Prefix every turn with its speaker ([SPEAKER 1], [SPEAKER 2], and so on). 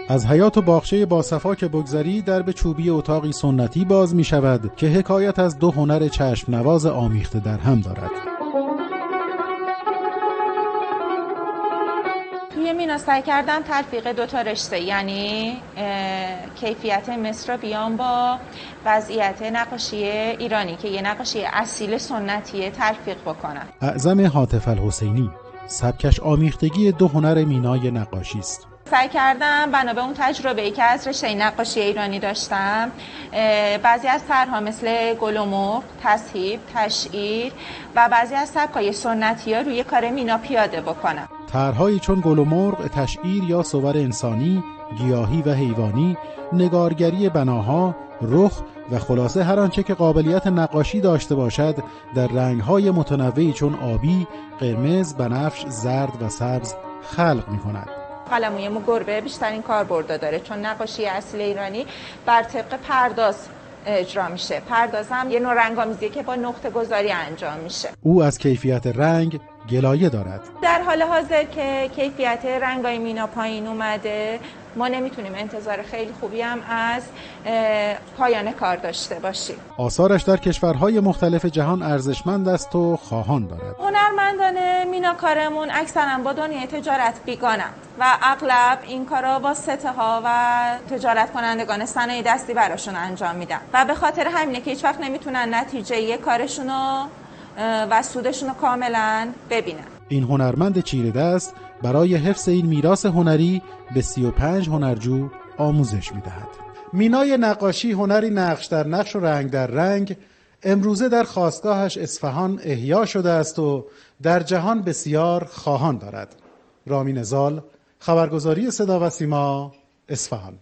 [SPEAKER 1] از حیاط و باغچه باصفا که بگذری، درب چوبی اتاقی سنتی باز می شود که حکایت از دو هنر چشم نواز آمیخته در هم دارد.
[SPEAKER 2] توی مینا سعی کردم تلفیق دوتا رشته، یعنی کیفیت مصر رو بیام با وضعیت نقاشی ایرانی که یه نقاشی اصیل سنتیه تلفیق بکنم.
[SPEAKER 1] اعظم حاتف الحسینی، سبکش آمیختگی دو هنر مینای نقاشی است.
[SPEAKER 2] سعی کردم بنا به اون تجربه‌ای که از رشته نقاشی ایرانی داشتم، بعضی از طرح‌ها مثل گل و مرغ، تصهیب، تشعیر و بعضی از سبک‌های سنتی‌ها روی کار مینا پیاده بکنم.
[SPEAKER 1] طرح‌هایی چون گل و مرغ، تشعیر یا صور انسانی، گیاهی و حیوانی، نگارگری بناها، رخ و خلاصه هر آنچه که قابلیت نقاشی داشته باشد در رنگ‌های متنوعی چون آبی، قرمز، بنفش، زرد و سبز خلق می‌کند.
[SPEAKER 2] قلموی گربه بیشترین کاربرد داره چون نقاشی اصیل ایرانی بر طبق پرداز اجرا میشه. پرداز هم یه نوع رنگ‌آمیزیه که با نقطه گذاری انجام میشه.
[SPEAKER 1] او از کیفیت رنگ گلایه دارد.
[SPEAKER 2] در حال حاضر که کیفیت رنگای مینا پایین اومده، ما نمیتونیم انتظار خیلی خوبی هم از پایان کار داشته باشیم.
[SPEAKER 1] آثارش در کشورهای مختلف جهان ارزشمند است و خواهان دارد.
[SPEAKER 2] هنرمندان میناکارمون اکثرا با دنیای تجارت بیگانن و اغلب این کارا واسطه ها و تجارت کنندگان صنایع دستی براشون انجام میدن و به خاطر همینه که هیچ وقت نمیتونن نتیجه کارشونو و سودشونو کاملا ببینن.
[SPEAKER 1] این هنرمند چیره دست برای حفظ این میراث هنری به 35 هنرجو آموزش میدهد. مینای نقاشی، هنری نقش در نقش و رنگ در رنگ، امروزه در خاستگاهش اصفهان احیا شده است و در جهان بسیار خواهان دارد. رامین زال، خبرگزاری صدا و سیما، اصفهان.